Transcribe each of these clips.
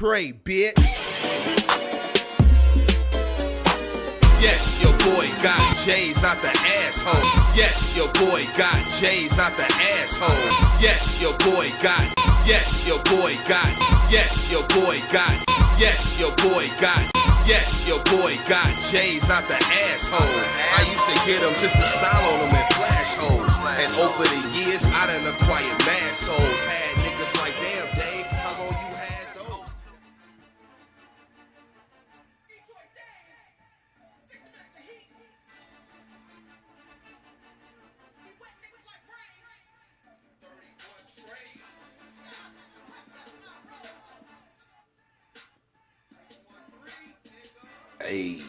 Trey, bitch. Yes, your boy got J's out the asshole. Yes, your boy got J's out the asshole. Yes, your boy got. Yes, your boy got. Yes, your boy got. Yes, your boy got. Yes, your boy got J's out the asshole. I used to get them just to style on them in flash holes. And over the years, I done acquired mad souls. Had niggas like, damn, Dave, how long you had those? Hey.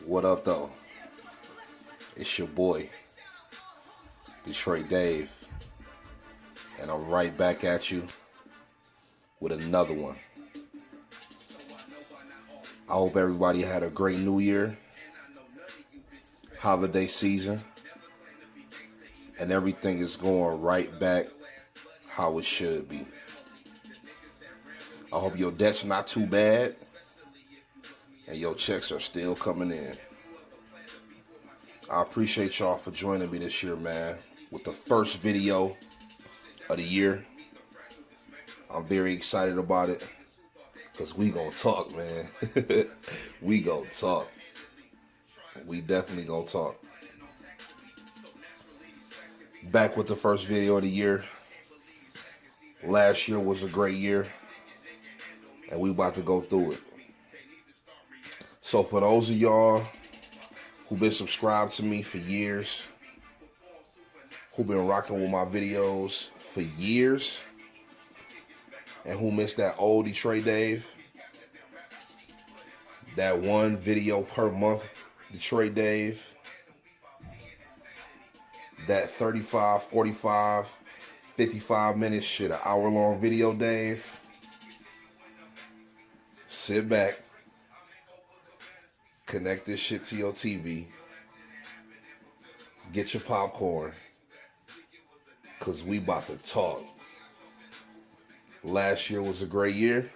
What up, though? It's your boy, Detroit Dave, and I'm right back at you with another one. I hope everybody had a great New Year, holiday season, and everything is going right back how it should be. I hope your debt's not too bad and your checks are still coming in. I appreciate y'all for joining me this year, man, with the first video of the year. I'm very excited about it because we gonna talk, man. We gonna talk. We definitely gonna talk. Back with the first video of the year. Last year was a great year, and we about to go through it. So for those of y'all who've been subscribed to me for years, who've been rocking with my videos for years, and who missed that old Detroit Dave, that one video per month Detroit Dave, that 35, 45, 55 minutes shit, an hour-long video Dave, sit back, connect this shit to your TV, get your popcorn, because we about to talk. Last year was a great year,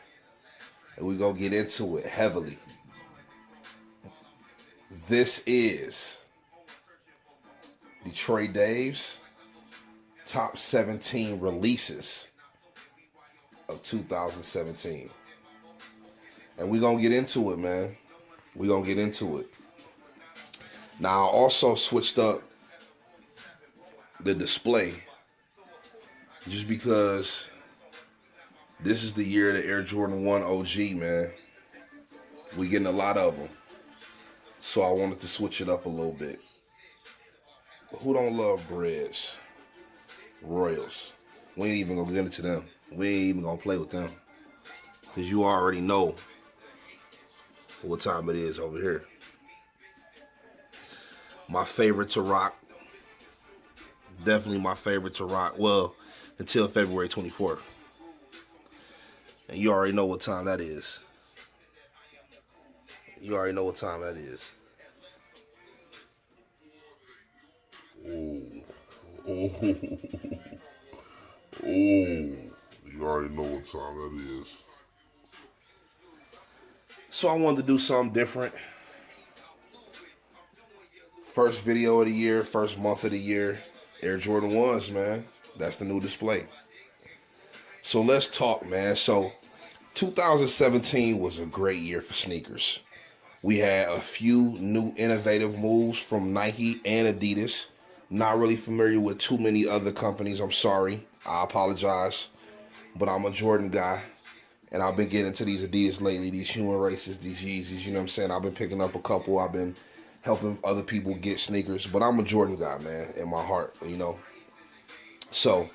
and we're going to get into it heavily. This is Detroit Dave's top 17 releases of 2017. And we're going to get into it, man. We're going to get into it. Now, I also switched up the display just because this is the year of the Air Jordan 1 OG, man. We getting a lot of them. So I wanted to switch it up a little bit. Who don't love Breads? Royals. We ain't even going to get into them. We ain't even going to play with them. Because you already know what time it is over here. My favorite to rock. Definitely my favorite to rock. Well, until February 24th. And you already know what time that is. You already know what time that is. You already know what time that is. So I wanted to do something different. First video of the year, first month of the year, Air Jordan 1s, man. That's the new display. So let's talk, man. So 2017 was a great year for sneakers. We had a few new innovative moves from Nike and Adidas. Not really familiar with too many other companies. I'm sorry. I apologize. But I'm a Jordan guy. And I've been getting into these Adidas lately, these Human Races, these Yeezys, you know what I'm saying? I've been picking up a couple. I've been helping other people get sneakers. But I'm a Jordan guy, man, in my heart, you know? So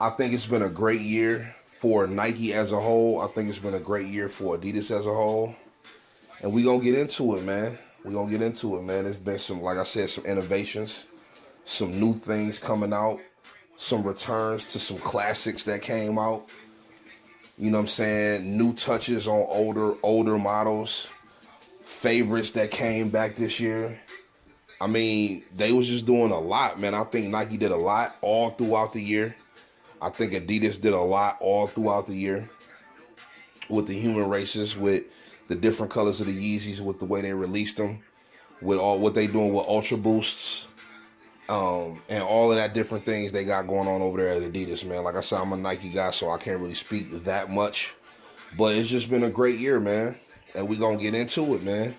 I think it's been a great year for Nike as a whole. I think it's been a great year for Adidas as a whole. And we're going to get into it, man. We're going to get into it, man. There's been some, like I said, some innovations, some new things coming out, some returns to some classics that came out. You know what I'm saying? New touches on older models. Favorites that came back this year. I mean, they was just doing a lot, man. I think Nike did a lot all throughout the year. I think Adidas did a lot all throughout the year with the human races, with the different colors of the Yeezys, with the way they released them, with all what they doing with Ultra Boosts, and all of that different things they got going on over there at Adidas, man. Like I said, I'm a Nike guy, so I can't really speak that much. But it's just been a great year, man. And we gonna get into it, man.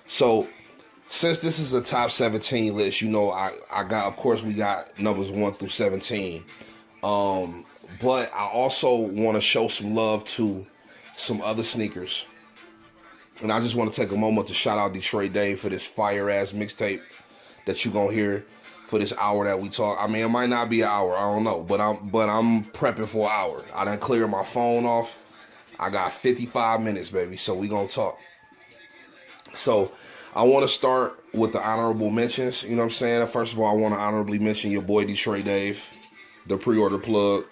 So since this is a top 17 list, you know, I got, of course, we got numbers 1 through 17. But I also want to show some love to some other sneakers. And I just want to take a moment to shout out Detroit Dave for this fire ass mixtape that you gonna hear for this hour that we talk. I mean, it might not be an hour, I don't know, but I'm prepping for an hour. I done cleared my phone off. I got 55 minutes, baby, so we gonna talk. So I want to start with the honorable mentions. You know what I'm saying? First of all, I want to honorably mention your boy Detroit Dave, the pre-order plug.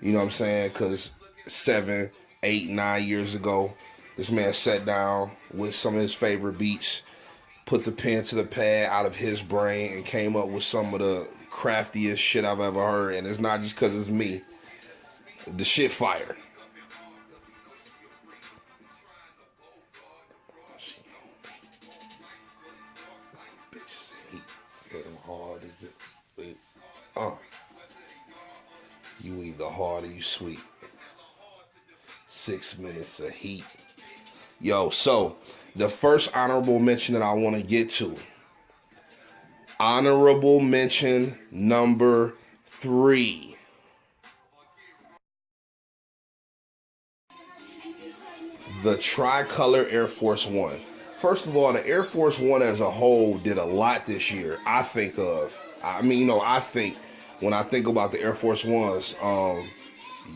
You know what I'm saying? Because 7, 8, 9 years ago, this man sat down with some of his favorite beats, put the pen to the pad out of his brain, and came up with some of the craftiest shit I've ever heard. And it's not just because it's me. The shit fire. Hard is it? You either hard or you sweet. 6 minutes of heat. Yo, so the first honorable mention that I want to get to. Honorable mention number 3. The Tricolor Air Force One. First of all, the Air Force One as a whole did a lot this year. I think when I think about the Air Force Ones,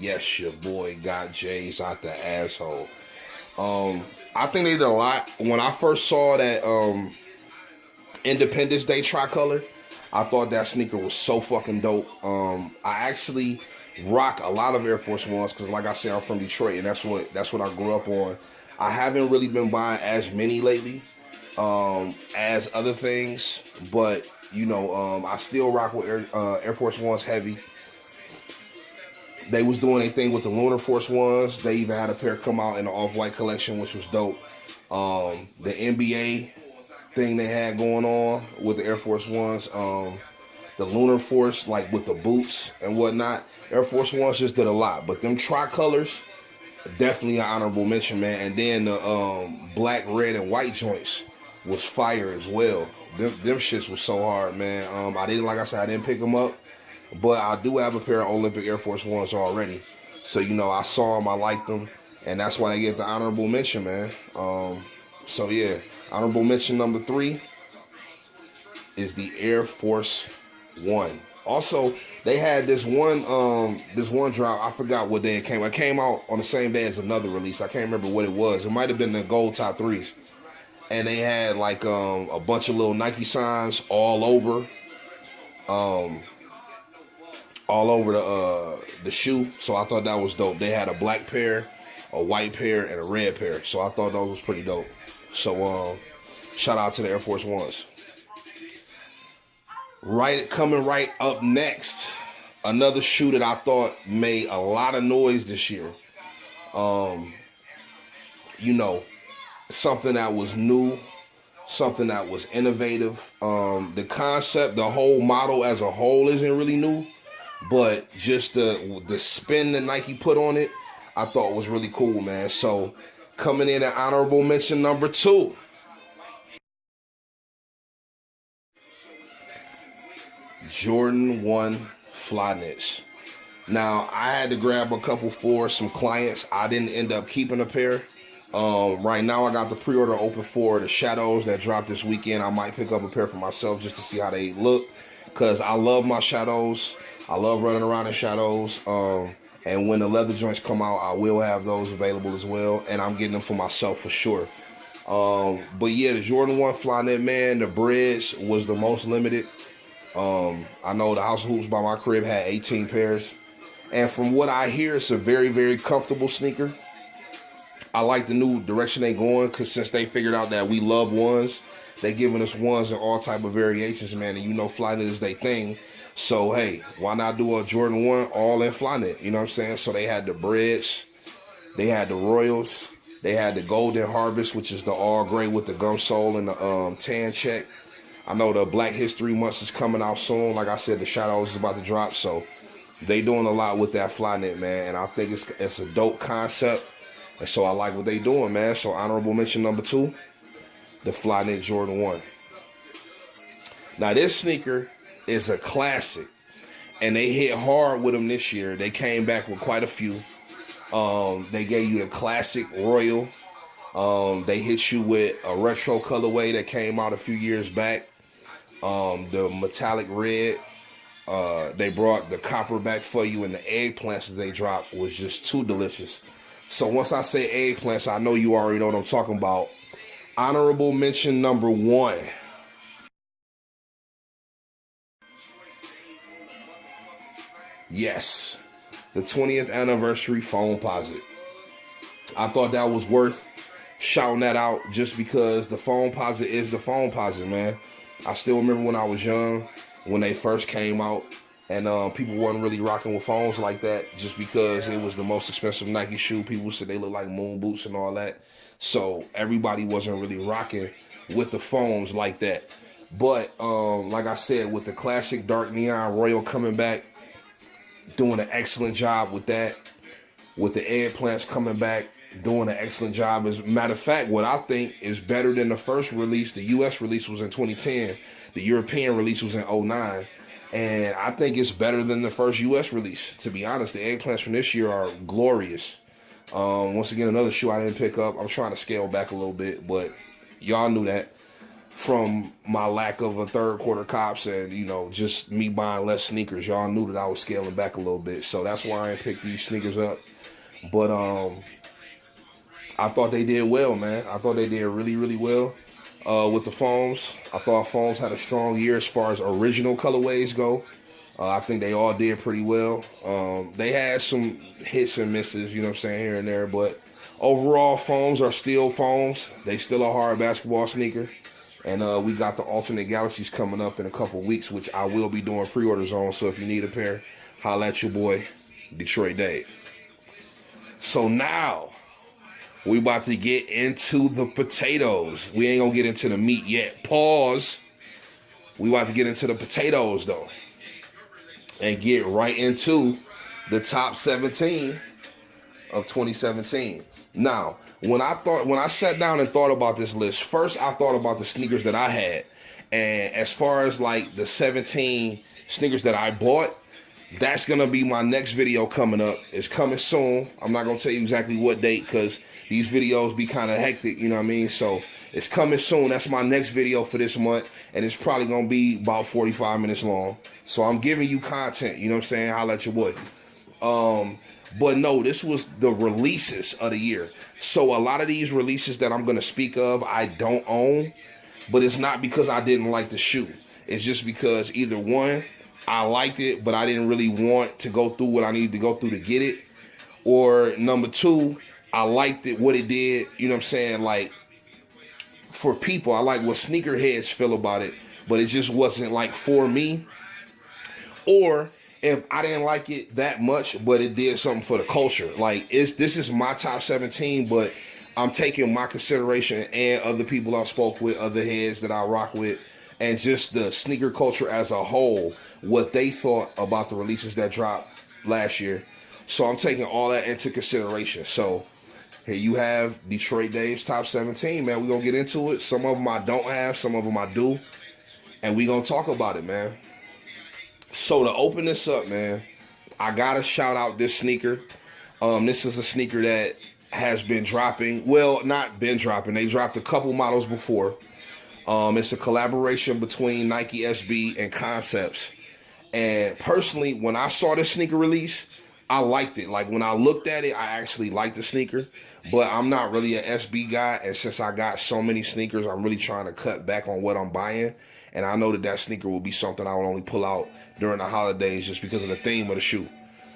yes, your boy got J's out the asshole. I think they did a lot. When I first saw that Independence Day tricolor, I thought that sneaker was so fucking dope. I actually rock a lot of Air Force Ones because, like I said, I'm from Detroit, and that's what I grew up on. I haven't really been buying as many lately as other things, but you know, I still rock with Air Force Ones heavy. They was doing their thing with the Lunar Force Ones. They even had a pair come out in the Off-White collection, which was dope. The NBA thing they had going on with the Air Force Ones, the Lunar Force, like with the boots and whatnot. Air Force Ones just did a lot, but them tricolors, definitely an honorable mention, man. And then the black, red, and white joints was fire as well. Them shits was so hard, man. I didn't pick them up, but I do have a pair of Olympic Air Force Ones already. So, you know, I saw them, I liked them, and that's why they get the honorable mention, man. So yeah, honorable mention number 3 is the Air Force One. Also, they had this one drop. I forgot what day it came. It came out on the same day as another release. I can't remember what it was. It might have been the gold top 3s. And they had like a bunch of little Nike signs all over the shoe. So I thought that was dope. They had a black pair, a white pair, and a red pair. So I thought those was pretty dope. So shout out to the Air Force Ones. Coming right up next, another shoe that I thought made a lot of noise this year. You know, something that was new, something that was innovative. The concept, the whole model as a whole isn't really new, but just the spin that Nike put on it, I thought was really cool, man. So coming in at honorable mention number 2. Jordan 1 Flyknits. Now, I had to grab a couple for some clients. I didn't end up keeping a pair. Right now, I got the pre-order open for the Shadows that dropped this weekend. I might pick up a pair for myself just to see how they look, because I love my Shadows. I love running around in Shadows. And when the leather joints come out, I will have those available as well, and I'm getting them for myself for sure. But yeah, the Jordan 1 Flyknit, man, the Bridge was the most limited. I know the House of Hoops by my crib had 18 pairs. And from what I hear, it's a very, very comfortable sneaker. I like the new direction they going, because since they figured out that we love ones, They giving us ones and all type of variations, man. And you know Flyknit is their thing. So, hey, why not do a Jordan 1 all in Flyknit? You know what I'm saying? So they had the Breads. They had the Royals. They had the Golden Harvest, which is the all gray with the gum sole and the tan check. I know the Black History Month is coming out soon. Like I said, the Shadows is about to drop. So they doing a lot with that Flyknit, man. And I think it's a dope concept. And so I like what they doing, man. So honorable mention number 2, the Flyknit Jordan 1. Now this sneaker is a classic. And they hit hard with them this year. They came back with quite a few. They gave you the classic Royal. They hit you with a retro colorway that came out a few years back. The metallic red. They brought the copper back for you, and the eggplants that they dropped was just too delicious. So once I say eggplants, I know you already know what I'm talking about. Honorable mention number 1. Yes, the 20th anniversary Foamposite. I thought that was worth shouting that out just because the Foamposite is the Foamposite, man. I still remember when I was young, when they first came out, and people weren't really rocking with foams like that just because it was the most expensive Nike shoe. People said they look like moon boots and all that. So everybody wasn't really rocking with the foams like that. But like I said, with the classic dark neon Royal coming back, doing an excellent job with that. With the eggplants coming back, doing an excellent job. As a matter of fact, what I think is better than the first release. The US release was in 2010. The European release was in 2009. And I think it's better than the first US release. To be honest, the eggplants from this year are glorious. Once again, another shoe I didn't pick up. I'm trying to scale back a little bit, but y'all knew that from my lack of a third quarter cops and, you know, just me buying less sneakers. Y'all knew that I was scaling back a little bit. So that's why I didn't pick these sneakers up. But I thought they did well, man. I thought they did really, really well with the foams. I thought foams had a strong year as far as original colorways go. I think they all did pretty well. They had some hits and misses, you know what I'm saying, here and there. But overall, foams are still foams. They still a hard basketball sneaker. And we got the alternate galaxies coming up in a couple weeks, which I will be doing pre-orders on. So if you need a pair, holla at your boy, Detroit Dave. So now, we about to get into the potatoes. We ain't gonna get into the meat yet. Pause. We about to get into the potatoes, though. And get right into the top 17 of 2017. Now, when I sat down and thought about this list, first I thought about the sneakers that I had. And as far as like the 17 sneakers that I bought, that's going to be my next video coming up. It's coming soon. I'm not going to tell you exactly what date because these videos be kind of hectic, you know what I mean? So it's coming soon. That's my next video for this month. And it's probably going to be about 45 minutes long. So I'm giving you content, you know what I'm saying? Holla at your boy. But no, this was the releases of the year. So a lot of these releases that I'm going to speak of, I don't own. But it's not because I didn't like the shoe. It's just because either one, I liked it, but I didn't really want to go through what I needed to go through to get it. Or number two, I liked it, what it did, you know what I'm saying? Like, for people, I like what sneakerheads feel about it, but it just wasn't like for me. Or if I didn't like it that much, but it did something for the culture. Like, this is my top 17, but I'm taking my consideration and other people I spoke with, other heads that I rock with, and just the sneaker culture as a whole, what they thought about the releases that dropped last year. So I'm taking all that into consideration. So here you have Detroit Dave's top 17, man. We're going to get into it. Some of them I don't have, some of them I do. And we're going to talk about it, man. So to open this up, man, I got to shout out this sneaker. This is a sneaker that has been dropping. Well, not been dropping. They dropped a couple models before. It's a collaboration between Nike SB and Concepts. And personally, when I saw this sneaker release, I liked it. Like, when I looked at it, I actually liked the sneaker. But I'm not really an SB guy. And since I got so many sneakers, I'm really trying to cut back on what I'm buying. And I know that that sneaker will be something I would only pull out during the holidays just because of the theme of the shoe.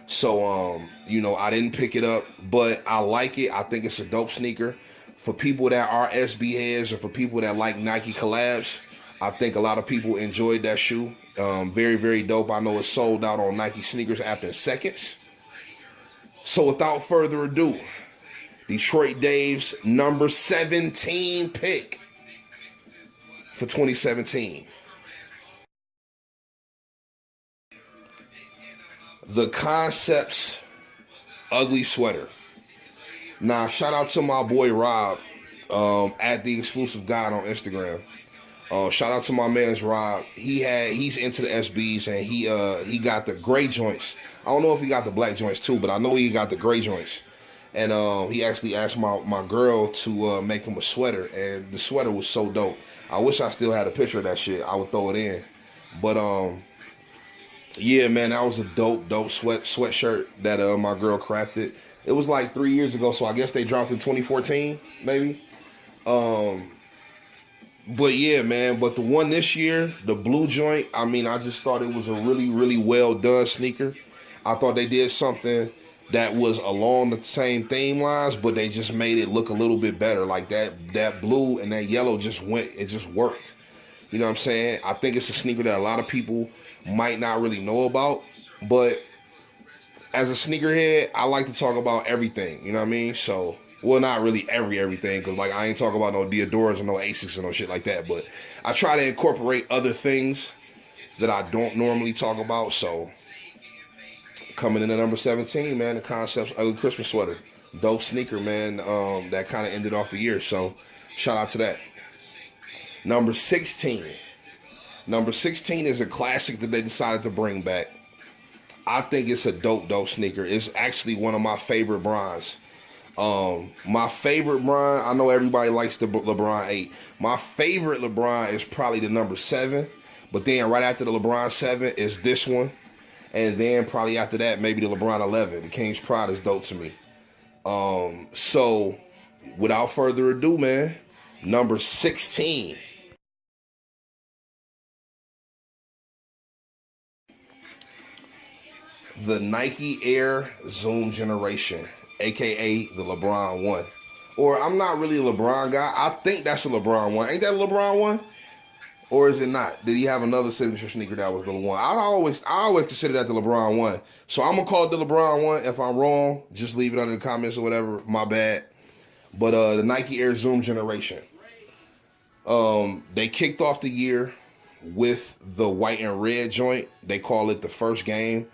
So, you know, I didn't pick it up, but I like it. I think it's a dope sneaker. For people that are SB heads or for people that like Nike collabs, I think a lot of people enjoyed that shoe. Very, very dope. I know it's sold out on Nike Sneakers app in seconds. So without further ado, Detroit Dave's number 17 pick for 2017. The Concepts Ugly Sweater. Now, shout out to my boy Rob at The Exclusive Guide on Instagram. Shout out to my man's Rob. He's into the SBs and he got the gray joints. I don't know if he got the black joints too, but I know he got the gray joints. And he actually asked my girl to make him a sweater, and the sweater was so dope. I wish I still had a picture of that shit. I would throw it in. But yeah, man, that was a dope sweatshirt that my girl crafted. It was like 3 years ago, so I guess they dropped in 2014, maybe. But yeah, man, but the one this year, the blue joint, I mean, I just thought it was a really, really well done sneaker. I thought they did something that was along the same theme lines, but they just made it look a little bit better. Like that blue and that yellow just worked. You know what I'm saying? I think it's a sneaker that a lot of people might not really know about, but as a sneakerhead, I like to talk about everything, you know what I mean? So, well, not really everything, because like I ain't talking about no Diodoras or no Asics or no shit like that, but I try to incorporate other things that I don't normally talk about. So, coming in at number 17, man, the Concepts Ugly Christmas Sweater. Dope sneaker, man, that kind of ended off the year, so shout out to that. Number 16. Number 16 is a classic that they decided to bring back. I think it's a dope sneaker. It's actually one of my favorite bronze. My favorite Bron, I know everybody likes the LeBron 8. My favorite LeBron is probably the number 7. But then right after the LeBron 7 is this one. And then probably after that, maybe the LeBron 11. The King's Pride is dope to me. So without further ado, man, number 16. The Nike Air Zoom Generation, aka the LeBron 1. Or I'm not really a LeBron guy. I think that's a LeBron 1. Ain't that a LeBron 1? Or is it not? Did he have another signature sneaker that was the 1? I always consider that the LeBron 1. So I'm gonna call it the LeBron 1. If I'm wrong, just leave it under the comments or whatever. My bad. But the Nike Air Zoom Generation. They kicked off the year with the white and red joint. They call it the first game.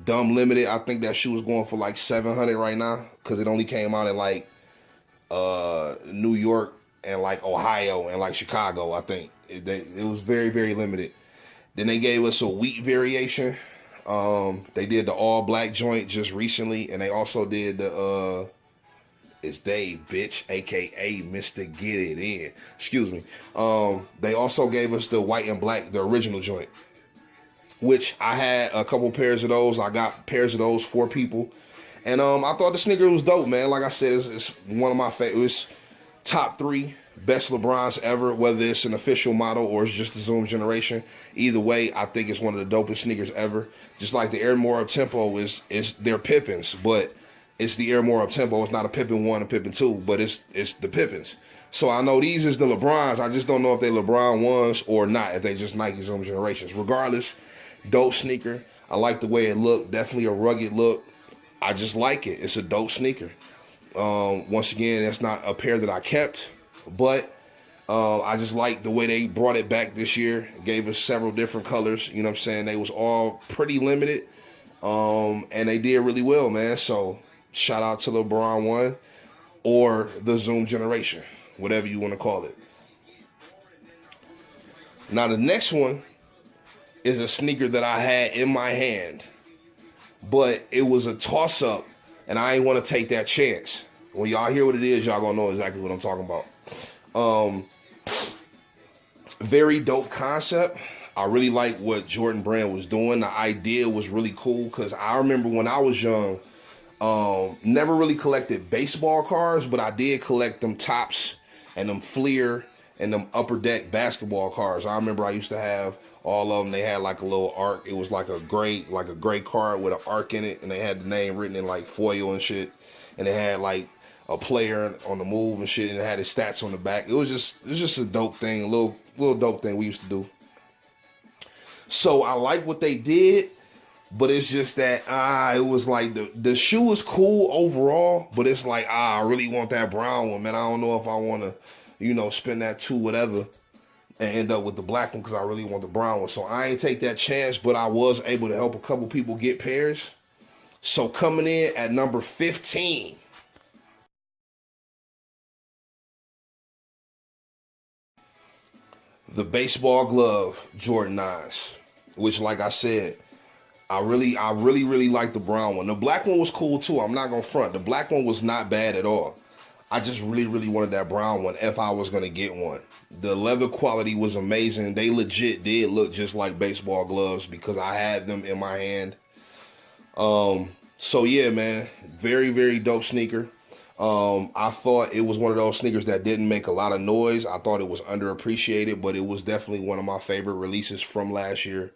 Dumb limited. I think that shoe was going for like $700 right now because it only came out in like New York and like Ohio and like Chicago. I think it was very, very limited. Then they gave us a wheat variation. They did the all black joint just recently, and they also did the it's Dave, bitch, aka Mr. Get It In. Excuse me. They also gave us the white and black, the original joint, which I had a couple pairs of those. I got pairs of those for people. And I thought the sneaker was dope, man. Like I said, it's one of my favorites. Top 3 best LeBrons ever, whether it's an official model or it's just the Zoom Generation. Either way, I think it's one of the dopest sneakers ever. Just like the Air More Up Tempo is their Pippins, but it's the Air More Up Tempo. It's not a Pippin 1 and Pippin 2, but it's the Pippins. So I know these is the LeBrons. I just don't know if they LeBron 1s or not, if they just Nike Zoom Generations. Regardless, dope sneaker. I like the way it looked. Definitely a rugged look. I just like it. It's a dope sneaker. Once again, that's not a pair that I kept, but I just like the way they brought it back this year. Gave us several different colors. You know what I'm saying? They was all pretty limited, and they did really well, man. So shout out to LeBron 1 or the Zoom Generation, whatever you want to call it. Now the next one is a sneaker that I had in my hand, but it was a toss-up, and I ain't want to take that chance. When y'all hear what it is, y'all gonna know exactly what I'm talking about. Very dope concept. I really like what Jordan Brand was doing. The idea was really cool because I remember when I was young, never really collected baseball cards, but I did collect them Topps and them Fleer and them Upper Deck basketball cards. I remember I used to have all of them. They had like a little arc. It was like a gray card with an arc in it, and they had the name written in like foil and shit. And they had like a player on the move and shit, and it had his stats on the back. It was just a dope thing, a little dope thing we used to do. So I like what they did, but it's just that it was like the shoe was cool overall, but it's like I really want that brown one, man. I don't know if I want to, spend that two whatever and end up with the black one because I really want the brown one. So I ain't take that chance, but I was able to help a couple people get pairs. So coming in at number 15. The baseball glove Jordan 9s, which, like I said, I really like the brown one. The black one was cool too. I'm not gonna front. The black one was not bad at all. I just really wanted that brown one if I was gonna get one. The leather quality was amazing. They legit did look just like baseball gloves because I had them in my hand. So yeah, man, very dope sneaker. I thought it was one of those sneakers that didn't make a lot of noise. I thought it was underappreciated, but it was definitely one of my favorite releases from last year.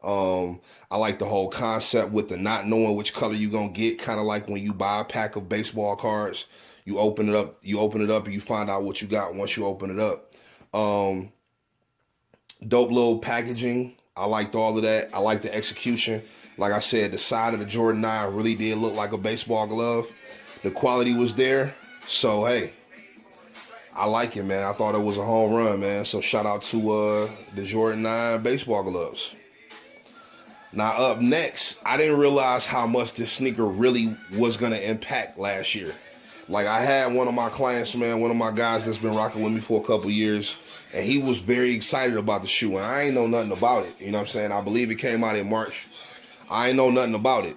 I like the whole concept with the not knowing which color you're gonna get, kind of like when you buy a pack of baseball cards. You open it up, and you find out what you got once you open it up. Dope little packaging. I liked all of that. I like the execution. Like I said, the side of the Jordan 9 really did look like a baseball glove. The quality was there. So, hey, I like it, man. I thought it was a home run, man. So, shout out to the Jordan 9 baseball gloves. Now, up next, I didn't realize how much this sneaker really was going to impact last year. Like, I had one of my clients, man, one of my guys that's been rocking with me for a couple years, and he was very excited about the shoe, and I ain't know nothing about it. You know what I'm saying? I believe it came out in March. I ain't know nothing about it.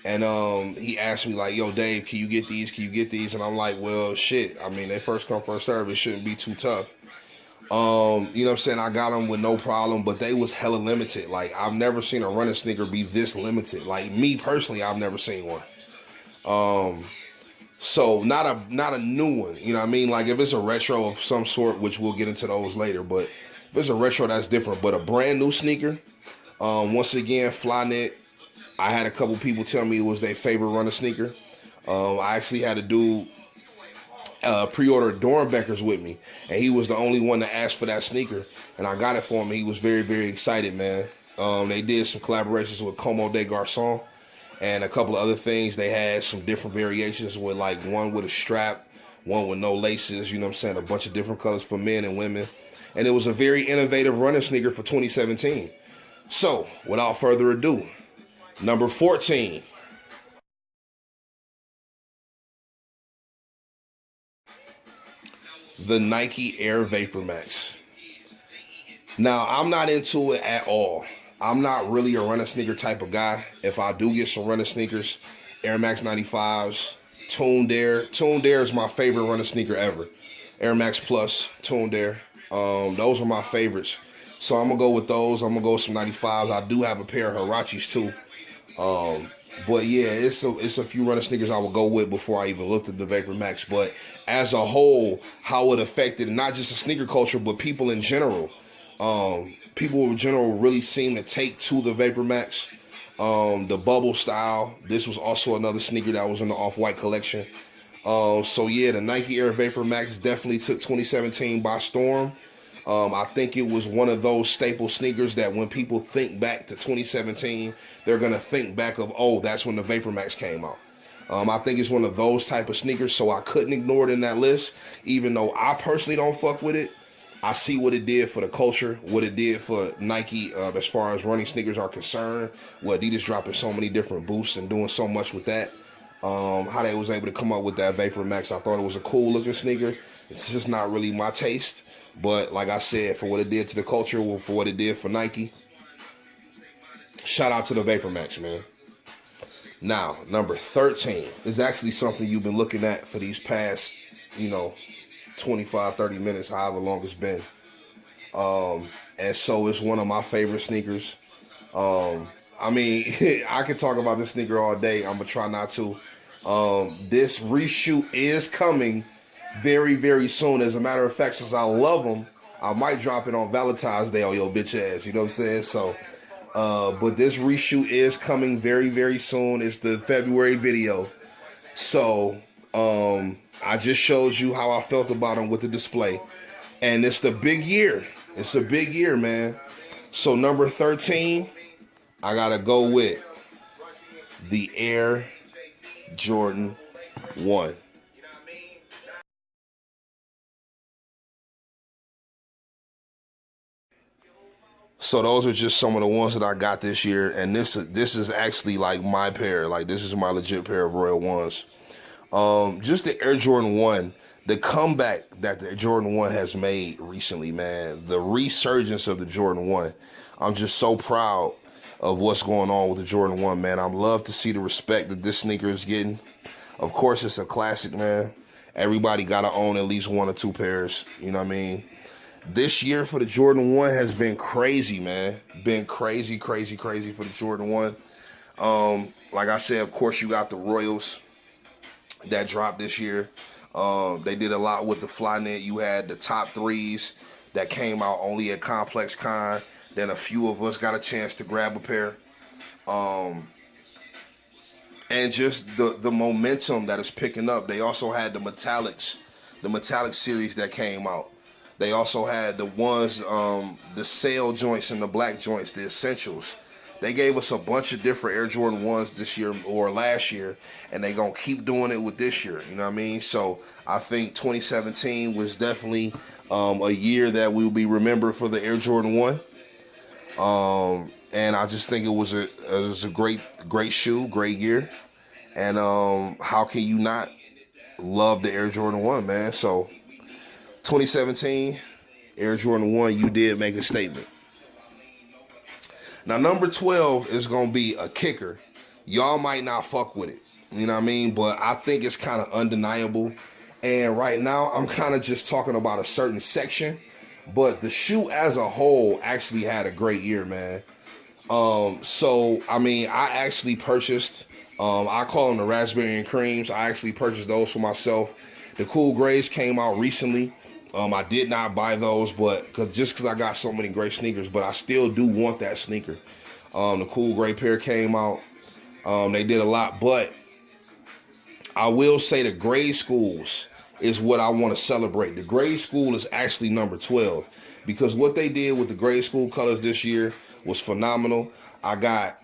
And he asked me, like, yo, Dave, can you get these? Can you get these? And I'm like, well, shit. I mean, they first come, first serve. It shouldn't be too tough. You know what I'm saying? I got them with no problem, but they was hella limited. Like, I've never seen a running sneaker be this limited. Like, me personally, I've never seen one. So not a new one. You know what I mean? Like, if it's a retro of some sort, which we'll get into those later, but if it's a retro, that's different. But a brand new sneaker, once again, Flyknit. I had a couple people tell me it was their favorite runner sneaker. I actually had a dude pre-order Dornbeckers with me, and he was the only one to ask for that sneaker, and I got it for him. He was very excited, man. They did some collaborations with Como des Garçons and a couple of other things. They had some different variations with, like, one with a strap, one with no laces, you know what I'm saying, a bunch of different colors for men and women. And it was a very innovative running sneaker for 2017. So, without further ado, number 14. The Nike Air VaporMax. Now, I'm not into it at all. I'm not really a running sneaker type of guy. If I do get some running sneakers, Air Max 95s, Tuned Air. Tuned Air is my favorite running sneaker ever. Air Max Plus, Tuned Air. Those are my favorites. So I'm going to go with those. I'm going to go with some 95s. I do have a pair of Huaraches too. But yeah, it's a few running sneakers I would go with before I even looked at the VaporMax. But as a whole, how it affected not just the sneaker culture, but people in general. People in general really seem to take to the VaporMax. The bubble style. This was also another sneaker that was in the Off-White collection. So yeah, the Nike Air VaporMax definitely took 2017 by storm. I think it was one of those staple sneakers that when people think back to 2017, they're going to think back of, oh, that's when the VaporMax came out. I think it's one of those type of sneakers, so I couldn't ignore it in that list. Even though I personally don't fuck with it, I see what it did for the culture, what it did for Nike as far as running sneakers are concerned, with Adidas dropping so many different boosts and doing so much with that. How they was able to come up with that VaporMax. I thought it was a cool looking sneaker. It's just not really my taste. But like I said, for what it did to the culture, for what it did for Nike, shout out to the VaporMax, man. Now, number 13 is actually something you've been looking at for these past, 25, 30 minutes, however long it's been. And so it's one of my favorite sneakers. I mean, I can talk about this sneaker all day. I'm going to try not to. This reshoot is coming very soon. As a matter of fact, since I love them, I might drop it on Valentine's Day on your bitch ass. You know what I'm saying? So, but this reshoot is coming very soon. It's the February video. So, I just showed you how I felt about them with the display. And it's the big year. It's a big year, man. So number 13, I got to go with the Air Jordan 1. So those are just some of the ones that I got this year, and this is actually like my pair. Like this is my legit pair of Royal Ones. Just the Air Jordan 1, the comeback that the Jordan 1 has made recently, man. The resurgence of the Jordan 1. I'm just so proud of what's going on with the Jordan 1, man. I love to see the respect that this sneaker is getting. Of course, it's a classic, man. Everybody got to own at least one or two pairs. You know what I mean? This year for the Jordan 1 has been crazy, man. Been crazy, crazy, crazy for the Jordan 1. Like I said, of course, you got the Royals that dropped this year. They did a lot with the Flyknit. You had the top threes that came out only at Complex Con. Then a few of us got a chance to grab a pair. And just the momentum that is picking up. They also had the metallic series that came out. They also had the ones, the sail joints and the black joints, the essentials. They gave us a bunch of different Air Jordan 1s this year or last year, and they going to keep doing it with this year. You know what I mean? So I think 2017 was definitely a year that will be remembered for the Air Jordan 1. And I just think it was a great shoe, great year. And how can you not love the Air Jordan 1, man? So 2017, Air Jordan 1, you did make a statement. Now, number 12 is going to be a kicker. Y'all might not fuck with it. You know what I mean? But I think it's kind of undeniable. And right now, I'm kind of just talking about a certain section. But the shoe as a whole actually had a great year, man. So, I mean, I actually purchased, I call them the Raspberry and Creams. I actually purchased those for myself. The Cool Grays came out recently. I did not buy those, but just because I got so many great sneakers, but I still do want that sneaker. The Cool Gray pair came out. They did a lot, but I will say the grade schools is what I want to celebrate. The grade school is actually number 12 because what they did with the grade school colors this year was phenomenal. I got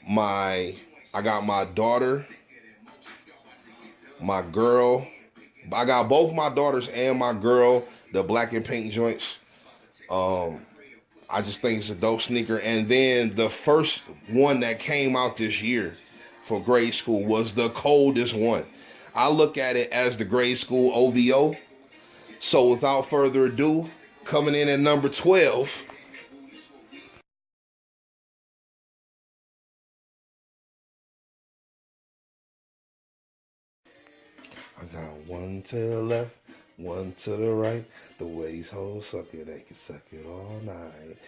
my daughter, my girl. I got both my daughters and my girl the black and pink joints. I just think it's a dope sneaker. And then the first one that came out this year for grade school was the coldest one. I look at it as the grade school OVO. So without further ado, coming in at number 12. I got one to the left, one to the right. The way these hoes suck it, they can suck it all night.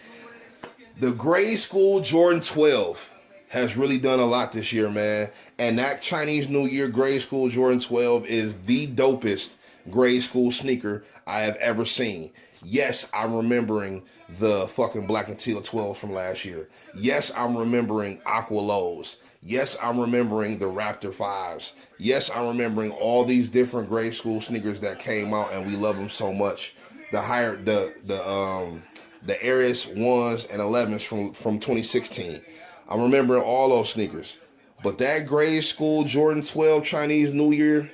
The grade school Jordan 12 has really done a lot this year, man. And that Chinese New Year grade school Jordan 12 is the dopest grade school sneaker I have ever seen. Yes, I'm remembering the fucking black and teal 12s from last year. Yes, I'm remembering Aqua Lows. Yes, I'm remembering the Raptor 5s. Yes, I'm remembering all these different grade school sneakers that came out and we love them so much. The Aries 1s and 11s from 2016. I'm remembering all those sneakers. But that grade school Jordan 12 Chinese New Year,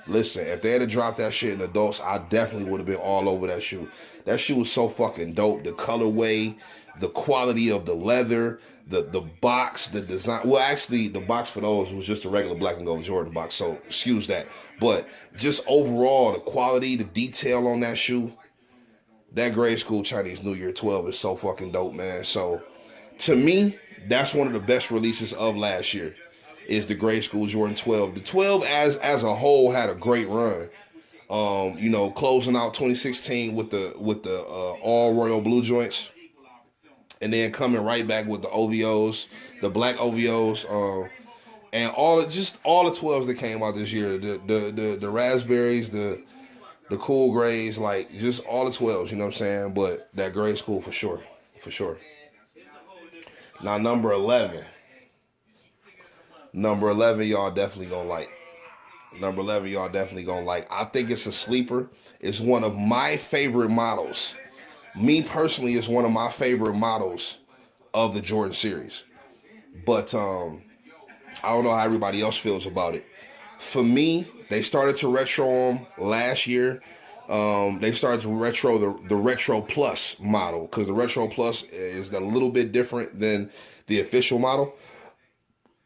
listen, if they had dropped that shit in adults, I definitely would have been all over that shoe. That shoe was so fucking dope. The colorway, the quality of the leather, the box, the design. Well, actually, the box for those was just a regular black and gold Jordan box, so excuse that. But just overall, the quality, the detail on that shoe, that grade school Chinese New Year 12 is so fucking dope, man. So, to me, that's one of the best releases of last year, is the grade school Jordan 12. The 12 as a whole had a great run. Closing out 2016 with the all royal blue joints, and then coming right back with the OVOs, the black OVOs, and all the 12s that came out this year, the raspberries, the cool grays, like just all the 12s, you know what I'm saying? But that grade school for sure, for sure. Now number 11, y'all definitely gonna like. Number 11, y'all definitely gonna like. I think it's a sleeper. It's one of my favorite models. Me personally, it's one of my favorite models of the Jordan series. But I don't know how everybody else feels about it. For me, they started to retro them last year. They started to retro the Retro Plus model because the Retro Plus is a little bit different than the official model.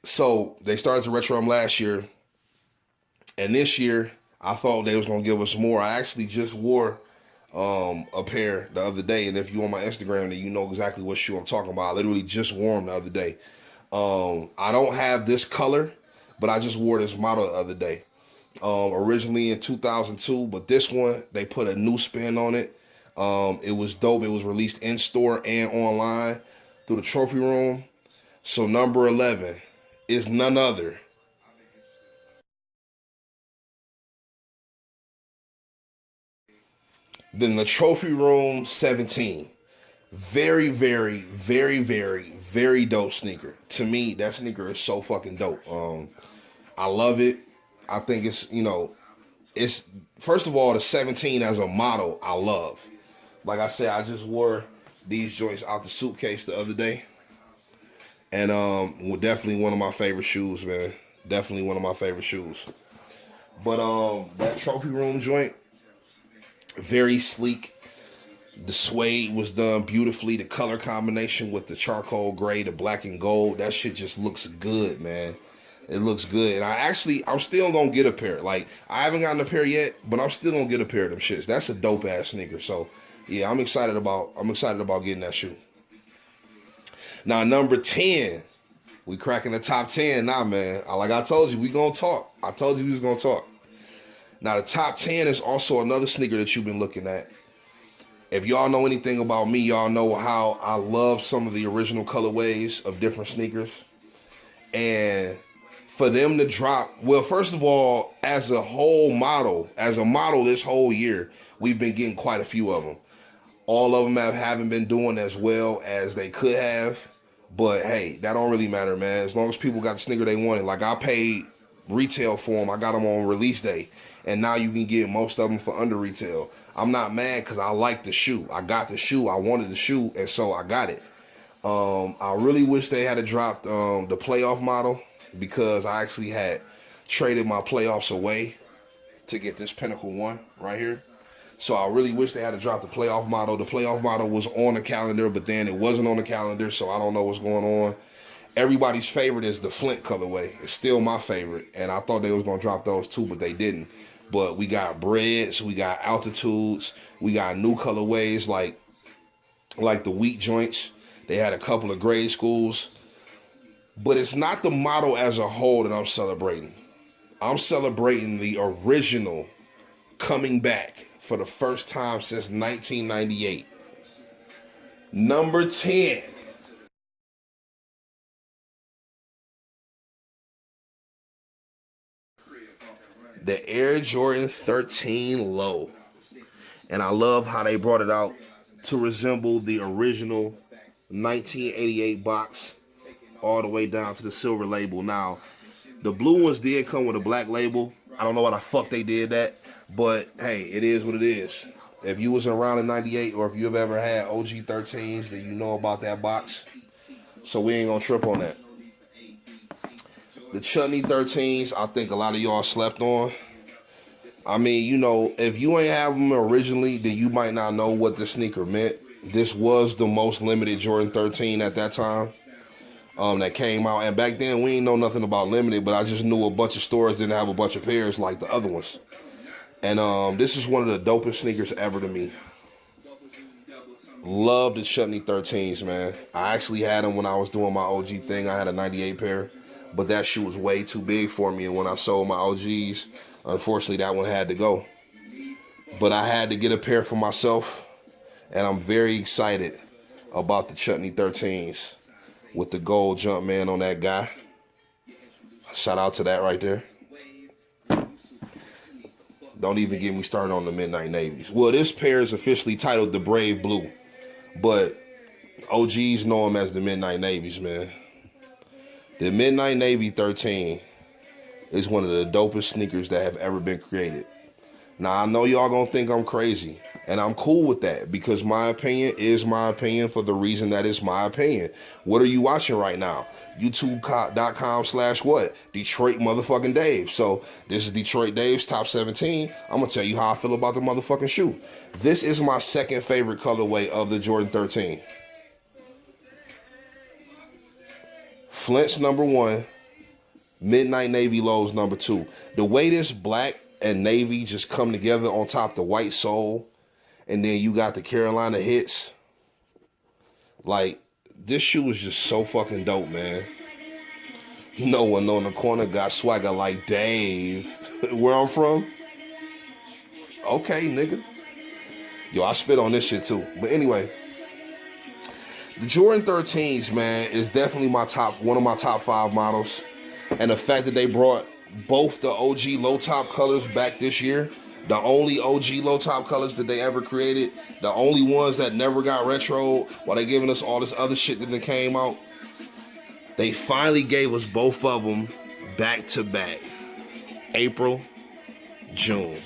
So they started to retro them last year, and this year I thought they was gonna give us more. I actually just wore a pair the other day, and if you on my Instagram, then you know exactly what shoe I'm talking about. I literally just wore them the other day. I don't have this color, but I just wore this model the other day. Originally in 2002, but this one they put a new spin on it. It was dope. It was released in store and online through the trophy room. So number 11 is none other than the trophy room 17. Very, very, very, very, very dope sneaker. To me, that sneaker is so fucking dope. I love it. I think it's first of all the 17 as a model. I love. Like I said, I just wore these joints out the suitcase the other day, and definitely one of my favorite shoes, man. Definitely one of my favorite shoes. But that trophy room joint, very sleek. The suede was done beautifully. The color combination with the charcoal gray, the black and gold, that shit just looks good, man. It looks good. And I'm still gonna get a pair. Like, I haven't gotten a pair yet, but I'm still gonna get a pair of them shits. That's a dope ass sneaker. So yeah, I'm excited about getting that shoe. Now number 10. We cracking the top 10 now, man. Like I told you, we gonna talk. I told you we was gonna talk. Now the top 10 is also another sneaker that you've been looking at. If y'all know anything about me, y'all know how I love some of the original colorways of different sneakers. And for them to drop, well, first of all, as a model this whole year, we've been getting quite a few of them. All of them haven't been doing as well as they could have. But hey, that don't really matter, man. As long as people got the sneaker they wanted. Like, I paid retail for them. I got them on release day. And now you can get most of them for under retail. I'm not mad because I like the shoe. I got the shoe. I wanted the shoe, and so I got it. I really wish they had dropped the playoff model because I actually had traded my playoffs away to get this Pinnacle 1 right here. So I really wish they had dropped the playoff model. The playoff model was on the calendar, but then it wasn't on the calendar, so I don't know what's going on. Everybody's favorite is the Flint colorway. It's still my favorite, and I thought they was going to drop those too, but they didn't. But we got breads, we got altitudes, we got new colorways like the wheat joints. They had a couple of grade schools. But it's not the model as a whole that I'm celebrating. I'm celebrating the original coming back for the first time since 1998. Number 10. The Air Jordan 13 Low. And I love how they brought it out to resemble the original 1988 box all the way down to the silver label. Now, the blue ones did come with a black label. I don't know why the fuck they did that, but hey, it is what it is. If you was around in 98 or if you've ever had OG 13s, then you know about that box. So we ain't gonna trip on that. The Chutney 13s, I think a lot of y'all slept on. I mean, if you ain't have them originally, then you might not know what the sneaker meant. This was the most limited Jordan 13 at that time that came out. And back then, we ain't know nothing about limited, but I just knew a bunch of stores didn't have a bunch of pairs like the other ones. And this is one of the dopest sneakers ever to me. Love the Chutney 13s, man. I actually had them when I was doing my OG thing. I had a 98 pair, but that shoe was way too big for me. And when I sold my OGs, unfortunately, that one had to go. But I had to get a pair for myself, and I'm very excited about the Chutney 13s with the gold Jumpman on that guy. Shout out to that right there. Don't even get me started on the Midnight Navies. Well, this pair is officially titled the Brave Blue, but OGs know them as the Midnight Navies, man. The Midnight Navy 13 is one of the dopest sneakers that have ever been created. Now, I know y'all gonna think I'm crazy, and I'm cool with that because my opinion is my opinion for the reason that it's my opinion. What are you watching right now? YouTube.com/what? Detroit motherfucking Dave. So this is Detroit Dave's top 17. I'm gonna tell you how I feel about the motherfucking shoe. This is my second favorite colorway of the Jordan 13. Flint's number 1, Midnight Navy Lows number 2. The way this black and navy just come together on top the white sole, and then you got the Carolina hits. Like, this shoe is just so fucking dope, man. No one on the corner got swagger like Dave. Where I'm from? Okay, nigga. Yo, I spit on this shit too. But anyway, the Jordan 13s, man, is definitely one of my top 5 models. And the fact that they brought both the OG low top colors back this year, the only OG low top colors that they ever created, the only ones that never got retro while they giving us all this other shit that came out. They finally gave us both of them back to back, April, June.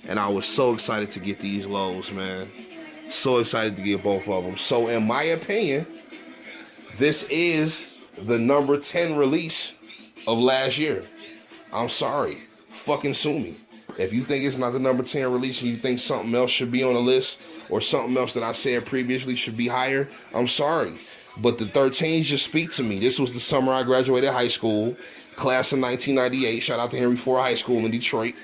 And I was so excited to get these lows, man. So excited to get both of them. So in my opinion, this is the number 10 release of last year. I'm sorry. Fucking sue me. If you think it's not the number 10 release and you think something else should be on the list or something else that I said previously should be higher, I'm sorry. But the 13s just speak to me. This was the summer I graduated high school. Class of 1998. Shout out to Henry Ford High School in Detroit.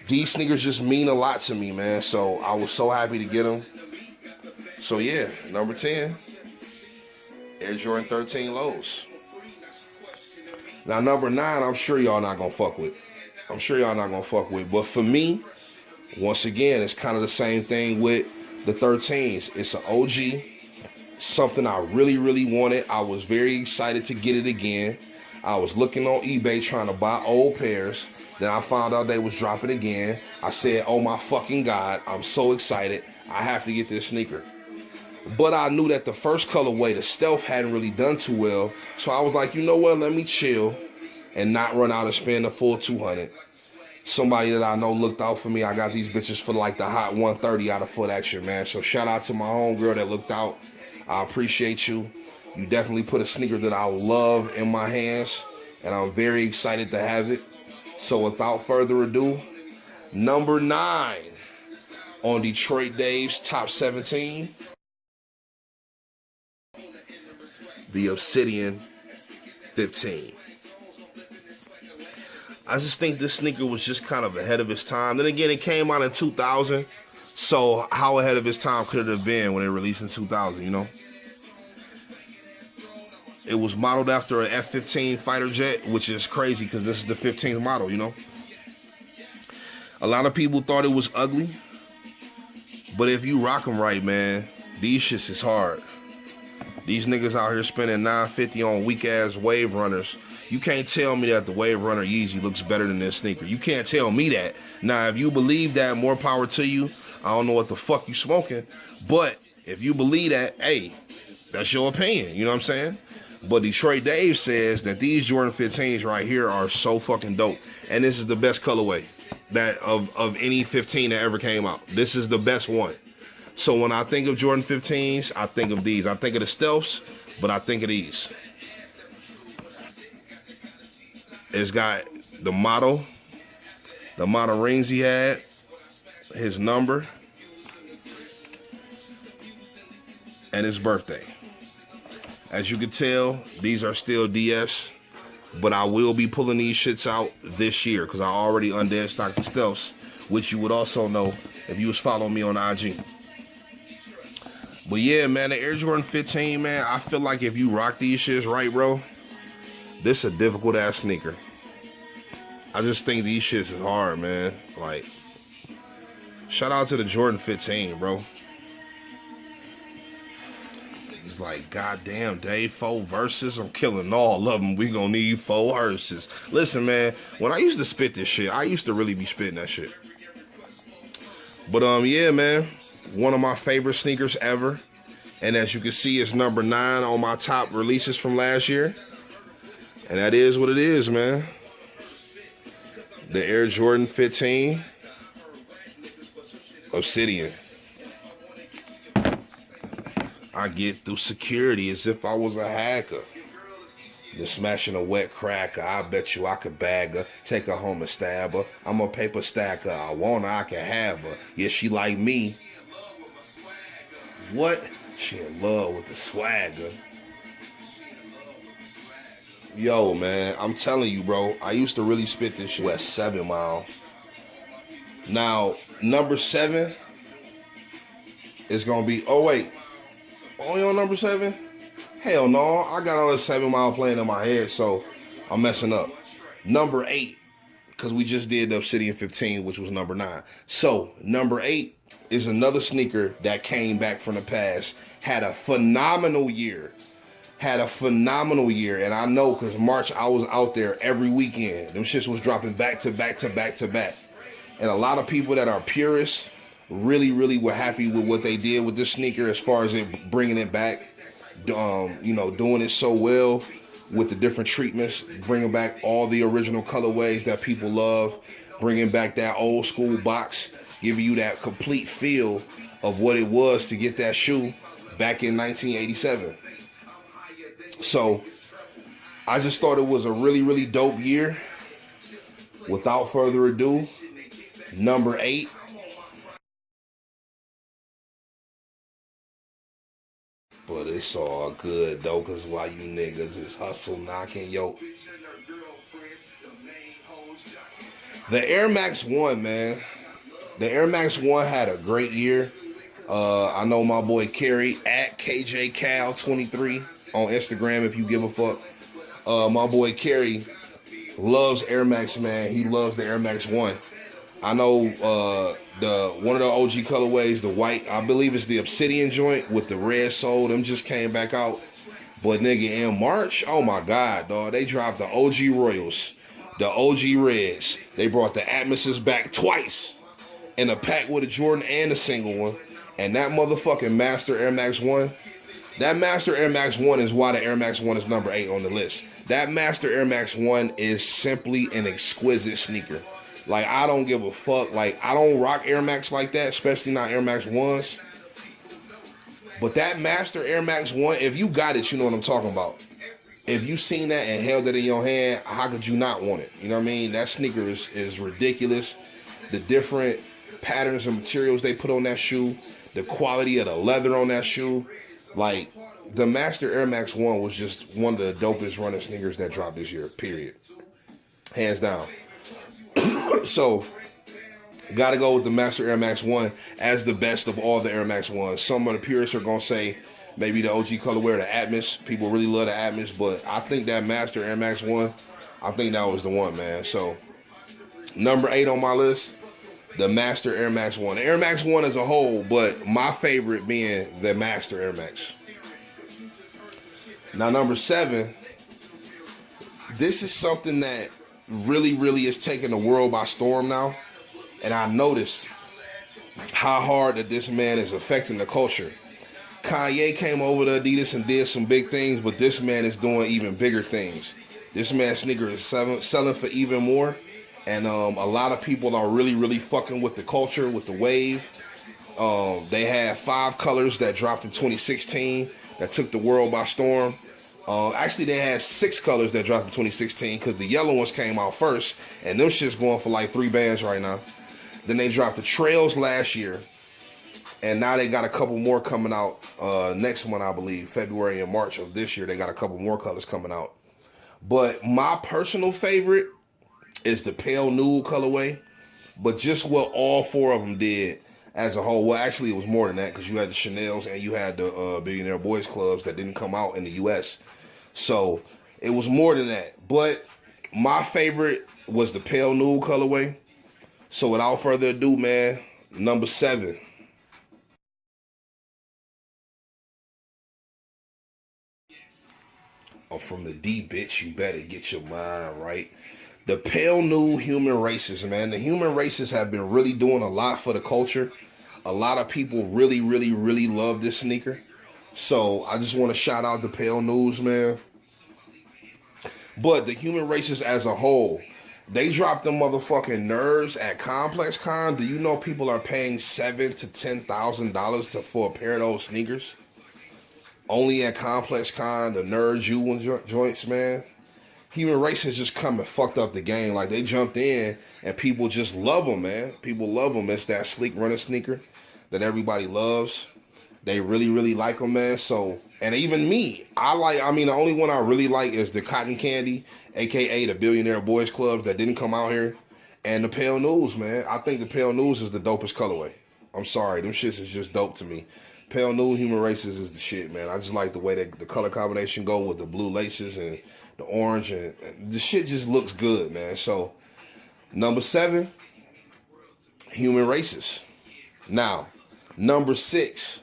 These sneakers just mean a lot to me, man. So I was so happy to get them. So yeah, number 10, Air Jordan 13 lows. Now, number 9, I'm sure y'all not gonna fuck with. But for me, once again, it's kind of the same thing with the 13s. It's an OG, something I really, really wanted. I was very excited to get it again. I was looking on eBay trying to buy old pairs. Then I found out they was dropping again. I said, oh my fucking God, I'm so excited. I have to get this sneaker. But I knew that the first colorway, the Stealth, hadn't really done too well. So I was like, you know what? Let me chill and not run out and spend the full 200. Somebody that I know looked out for me. I got these bitches for like the hot 130 out of Foot Action, man. So shout out to my homegirl that looked out. I appreciate you. You definitely put a sneaker that I love in my hands, and I'm very excited to have it. So without further ado, number 9 on Detroit Dave's top 17. The Obsidian 15. I just think this sneaker was just kind of ahead of its time. Then again, it came out in 2000. So how ahead of its time could it have been when it released in 2000, you know? It was modeled after an F-15 fighter jet, which is crazy because this is the 15th model, you know? A lot of people thought it was ugly. But if you rock them right, man, these shits is hard. These niggas out here spending $950 on weak-ass Wave Runners. You can't tell me that the Wave Runner Yeezy looks better than this sneaker. You can't tell me that. Now, if you believe that, more power to you. I don't know what the fuck you smoking. But if you believe that, hey, that's your opinion. You know what I'm saying? But Detroit Dave says that these Jordan 15s right here are so fucking dope. And this is the best colorway that of any 15 that ever came out. This is the best one. So when I think of Jordan 15s, I think of these. I think of the Stealths, but I think of these. It's got the model rings he had, his number, and his birthday. As you can tell, these are still DS, but I will be pulling these shits out this year because I already undead stocked the Stealths, which you would also know if you was following me on IG. But yeah, man, the Air Jordan 15, man, I feel like if you rock these shits right, bro, this is a difficult ass sneaker. I just think these shits is hard, man. Like, shout out to the Jordan 15, bro. It's like, goddamn, Dave, 4 verses. I'm killing all of them. We gonna need 4 verses. Listen, man, when I used to spit this shit, I used to really be spitting that shit. But yeah, man, one of my favorite sneakers ever. And as you can see, it's number 9 on my top releases from last year. And that is what it is, man. The Air Jordan 15 Obsidian. I get through security as if I was a hacker. Just smashing a wet cracker. I bet you I could bag her, take her home and stab her. I'm a paper stacker. I want her, I can have her. Yeah, she like me. What? She in love with the swagger. Yo, man, I'm telling you, bro. I used to really spit this shit at 7 Mile. Now, number 7 is gonna be. Oh wait, only on number 7? Hell no, I got all the 7 Mile playing in my head, so I'm messing up. Number 8, because we just did the Obsidian 15, which was number 9. So number 8 is another sneaker that came back from the past, had a phenomenal year. And I know because March I was out there every weekend. Them shits was dropping back to back to back to back. And a lot of people that are purists really were happy with what they did with this sneaker as far as it bringing it back. Doing it so well with the different treatments, bringing back all the original colorways that people love, bringing back that old school box, giving you that complete feel of what it was to get that shoe back in 1987. So I just thought it was a really dope year. Without further ado, number 8. But it's all good though, cause while you niggas is hustle knocking, yo. The Air Max 1, man. The Air Max 1 had a great year. I know my boy Kerry at KJCal23 on Instagram if you give a fuck. My boy Kerry loves Air Max, man. He loves the Air Max 1. I know one of the OG colorways, the white, I believe it's the Obsidian joint with the red sole. Them just came back out. But nigga, in March, oh my God, dog, they dropped the OG Royals, the OG Reds. They brought the Atmosis back twice in a pack with a Jordan and a single one. And that motherfucking Master Air Max 1, that Master Air Max 1 is why the Air Max 1 is number 8 on the list. That Master Air Max 1 is simply an exquisite sneaker. Like, I don't give a fuck. Like, I don't rock Air Max like that, especially not Air Max 1s. But that Master Air Max 1, if you got it, you know what I'm talking about. If you seen that and held it in your hand, how could you not want it? You know what I mean? That sneaker is ridiculous. The different patterns and materials they put on that shoe, the quality of the leather on that shoe. Like, the Master Air Max 1 was just one of the dopest running sneakers that dropped this year, period. Hands down. So, gotta go with the Master Air Max 1 as the best of all the Air Max 1s. Some of the purists are gonna say maybe the OG colorway, the Atmos. People really love the Atmos, but I think that Master Air Max 1, I think that was the one, man. So, number 8 on my list, the Master Air Max 1. The Air Max 1 as a whole, but my favorite being the Master Air Max. Now, number 7, this is something that really is taking the world by storm now. And I noticed how hard that this man is affecting the culture. Kanye came over to Adidas and did some big things, but this man is doing even bigger things. This man's sneaker is selling for even more. And a lot of people are really fucking with the culture, with the wave. They had 5 colors that dropped in 2016 that took the world by storm. Actually, they had 6 colors that dropped in 2016 because the yellow ones came out first, and them shit's going for like $3 right now. Then they dropped the Trails last year, and now they got a couple more coming out next month, I believe, February and March of this year. They got a couple more colors coming out. But my personal favorite is the Pale Nude colorway, but just what all 4 of them did as a whole. Well, actually, it was more than that because you had the Chanels and you had the Billionaire Boys Clubs that didn't come out in the U.S. So it was more than that. But my favorite was the Pale Nude colorway. So without further ado, man, number 7. Oh, from the D, bitch, you better get your mind right. The Pale Nude Human Races, man. The Human Races have been really doing a lot for the culture. A lot of people really love this sneaker. So I just want to shout out the Pale Nudes, man. But the human races as a whole, they dropped them motherfucking nerds at Complex Con. Do you know people are paying $7,000 to $10,000 for a pair of those sneakers? Only at Complex Con, the nerds you joints, man. Human race has just come and fucked up the game. Like, they jumped in and people just love them, man. People love them. It's that sleek running sneaker that everybody loves. They really, really like them, man. So, and even me, the only one I really like is the Cotton Candy, aka the Billionaire Boys Clubs that didn't come out here, and the Pale News, man. I think the Pale News is the dopest colorway. I'm sorry, them shits is just dope to me. Pale News Human Races is the shit, man. I just like the way that the color combination go with the blue laces and the orange, and the shit just looks good, man. So, number 7, Human Races. Now, number 6.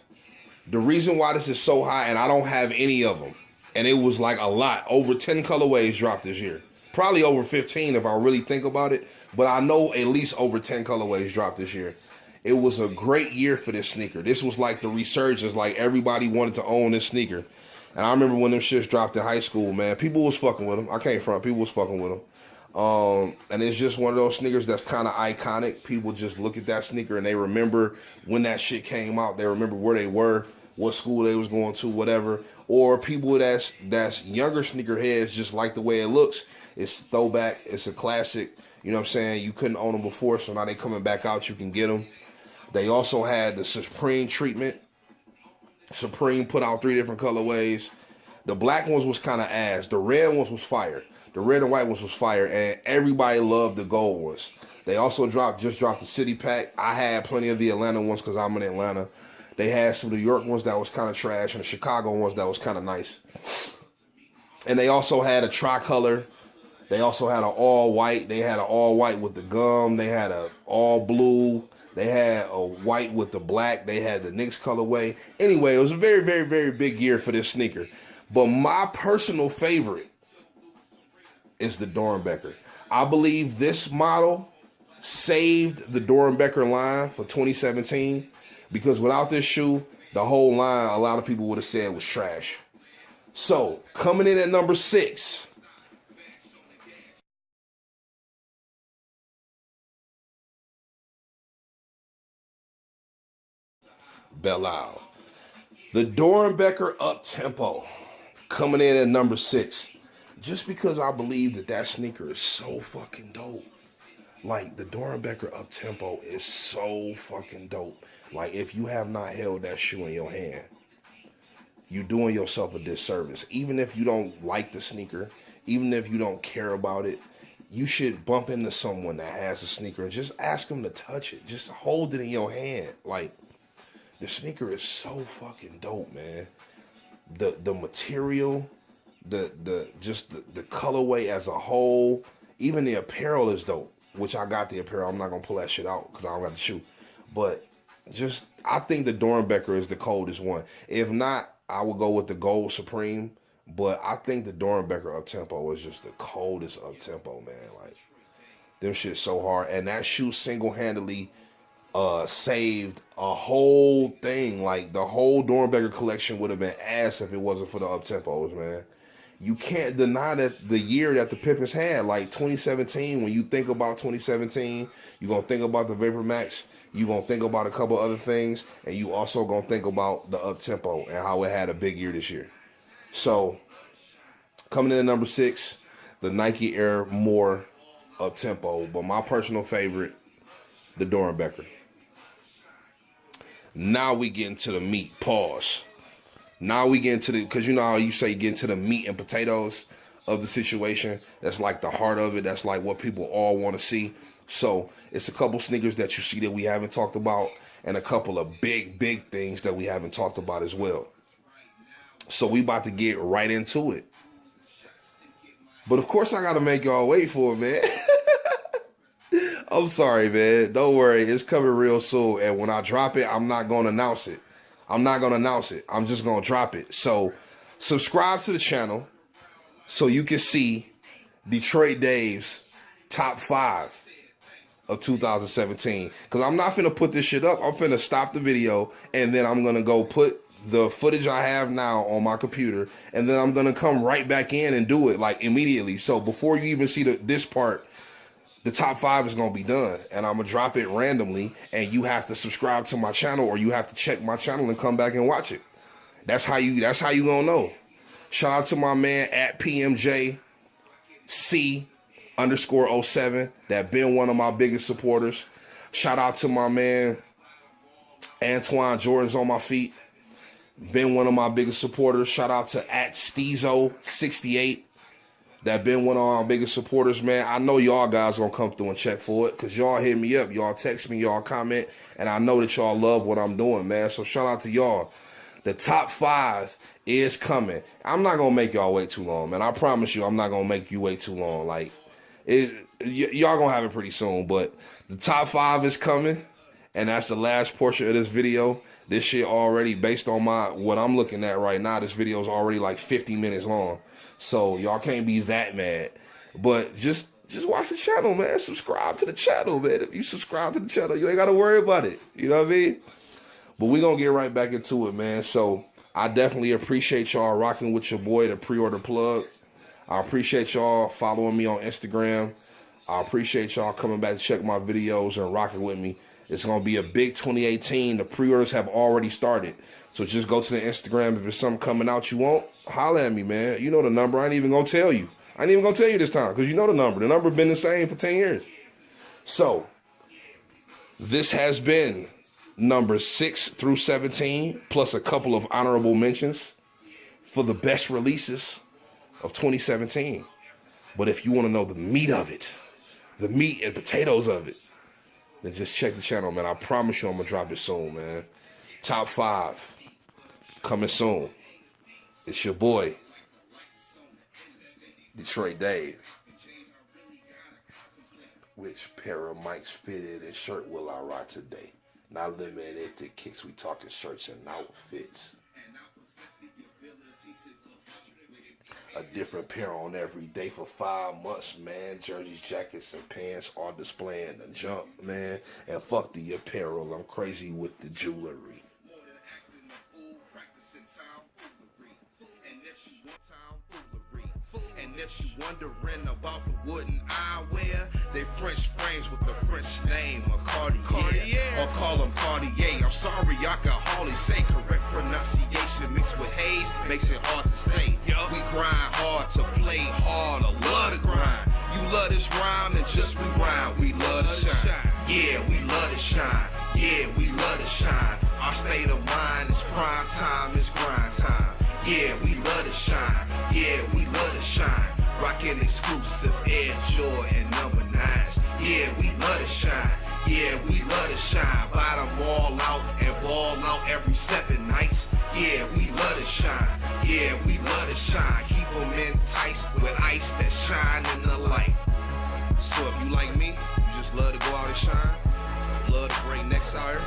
The reason why this is so high, and I don't have any of them, and it was like a lot, over 10 colorways dropped this year. Probably over 15 if I really think about it, but I know at least over 10 colorways dropped this year. It was a great year for this sneaker. This was like the resurgence, like everybody wanted to own this sneaker. And I remember when them shits dropped in high school, man, people was fucking with them. I came from, people was fucking with them. And it's just one of those sneakers that's kind of iconic. People just look at that sneaker and they remember when that shit came out. They remember where they were, what school they was going to, whatever. Or people that's younger sneakerheads just like the way it looks. It's throwback. It's a classic. You know what I'm saying? You couldn't own them before, so now they coming back out. You can get them. They also had the Supreme treatment. Supreme put out 3 different colorways. The black ones was kind of ass. The red ones was fire. The red and white ones was fire, and everybody loved the gold ones. They also just dropped the City Pack. I had plenty of the Atlanta ones because I'm in Atlanta. They had some New York ones that was kind of trash and the Chicago ones that was kind of nice. And they also had a tricolor. They also had an all white. They had an all white with the gum. They had a all blue. They had a white with the black. They had the Knicks colorway. Anyway, it was a very, very, very big year for this sneaker. But my personal favorite is the Doernbecher. I believe this model saved the Doernbecher line for 2017. Because without this shoe, the whole line, a lot of people would have said was trash. So, coming in at number 6. Belle Isle. The Doernbecher Up Tempo. Coming in at number 6. Just because I believe that sneaker is so fucking dope. Like, the Doernbecher Up Tempo is so fucking dope. Like, if you have not held that shoe in your hand, you're doing yourself a disservice. Even if you don't like the sneaker, even if you don't care about it, you should bump into someone that has a sneaker and just ask them to touch it. Just hold it in your hand. Like, the sneaker is so fucking dope, man. The material, the colorway as a whole, even the apparel is dope. Which I got the apparel. I'm not gonna pull that shit out because I don't got the shoe. But I think the Doernbecher is the coldest one. If not, I would go with the Gold Supreme. But I think the Doernbecher Up Tempo is just the coldest up tempo, man. Like, them shit's so hard. And that shoe single-handedly saved a whole thing. Like, the whole Doernbecher collection would have been ass if it wasn't for the up tempos, man. You can't deny that the year that the Pippins had, like 2017, when you think about 2017, you're going to think about the Vapor Max, you're going to think about a couple other things, and you also going to think about the up-tempo and how it had a big year this year. So, coming in at number 6, the Nike Air More up-tempo, but my personal favorite, the Doernbecher. Now we get into the meat. Pause. Now we get into because you know how you say get into the meat and potatoes of the situation. That's like the heart of it. That's like what people all want to see. So it's a couple sneakers that you see that we haven't talked about and a couple of big things that we haven't talked about as well. So we about to get right into it. But of course I got to make y'all wait for it, man. I'm sorry, man. Don't worry. It's coming real soon. And when I drop it, I'm not going to announce it. I'm just going to drop it. So subscribe to the channel so you can see Detroit Dave's top 5 of 2017. Because I'm not finna put this shit up. I'm finna stop the video, and then I'm gonna go put the footage I have now on my computer, and then I'm gonna come right back in and do it like immediately. So before you even see this part, the top 5 is gonna be done, and I'm gonna drop it randomly, and you have to subscribe to my channel, or you have to check my channel and come back and watch it. That's how you gonna know. Shout out to my man at PMJC_07 that been one of my biggest supporters. Shout out to my man Antoine Jordan's on my feet, been one of my biggest supporters. Shout out to at Steezo68 that been one of our biggest supporters, man. I know y'all guys gonna come through and check for it, because y'all hit me up, y'all text me, y'all comment, and I know that y'all love what I'm doing, man. So shout out to y'all. The top 5 is coming. I'm not gonna make y'all wait too long, man. I promise you I'm not gonna make you wait too long. Like, y'all gonna have it pretty soon, but the top 5 is coming, and that's the last portion of this video. This shit already, based on what I'm looking at right now, this video is already like 50 minutes long. So y'all can't be that mad. But just watch the channel, man. Subscribe to the channel, man. If you subscribe to the channel, you ain't got to worry about it. You know what I mean? But we going to get right back into it, man. So I definitely appreciate y'all rocking with your boy, the Pre-Order Plug. I appreciate y'all following me on Instagram. I appreciate y'all coming back to check my videos and rocking with me. It's going to be a big 2018. The pre-orders have already started. So just go to the Instagram. If there's something coming out you want, holla at me, man. You know the number. I ain't even going to tell you. I ain't even going to tell you this time, because you know the number. The number been the same for 10 years. So this has been numbers 6 through 17, plus a couple of honorable mentions for the best releases of 2017. But if you want to know the meat of it, the meat and potatoes of it, then just check the channel, man. I promise you I'm going to drop it soon, man. Top 5 coming soon. It's your boy, Detroit Dave. Which pair of mics fitted and shirt will I rock today? Not limited to kicks, we talking shirts and outfits. A different pair on every day for 5 months, man. Jerseys, jackets, and pants are displaying the junk, man. And fuck the apparel, I'm crazy with the jewelry. And if you wondering about the wooden eyewear, they French frames with the French name of Cartier. Or call them Cartier. I'm sorry, I can hardly say correct pronunciation mixed with haze makes it hard to say. We grind hard to play hard, I love to grind. You love this rhyme, and just rewind. We love to shine. Yeah, we love to shine. Yeah, we love to shine. Our state of mind is prime time, it's grind time. Yeah, we love to shine. Yeah, we love to shine. Rockin' exclusive Air Jordan number 9s. Yeah, we love to shine. Yeah, we love to shine. Buy them all out and ball out every 7 nights. Yeah, we love to shine. Yeah, we love to shine. Keep them in tights with ice that shine in the light. So if you like me, you just love to go out and shine, love to break necks out here,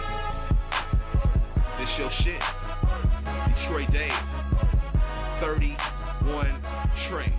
this your shit. Detroit Dave, 31 Trey.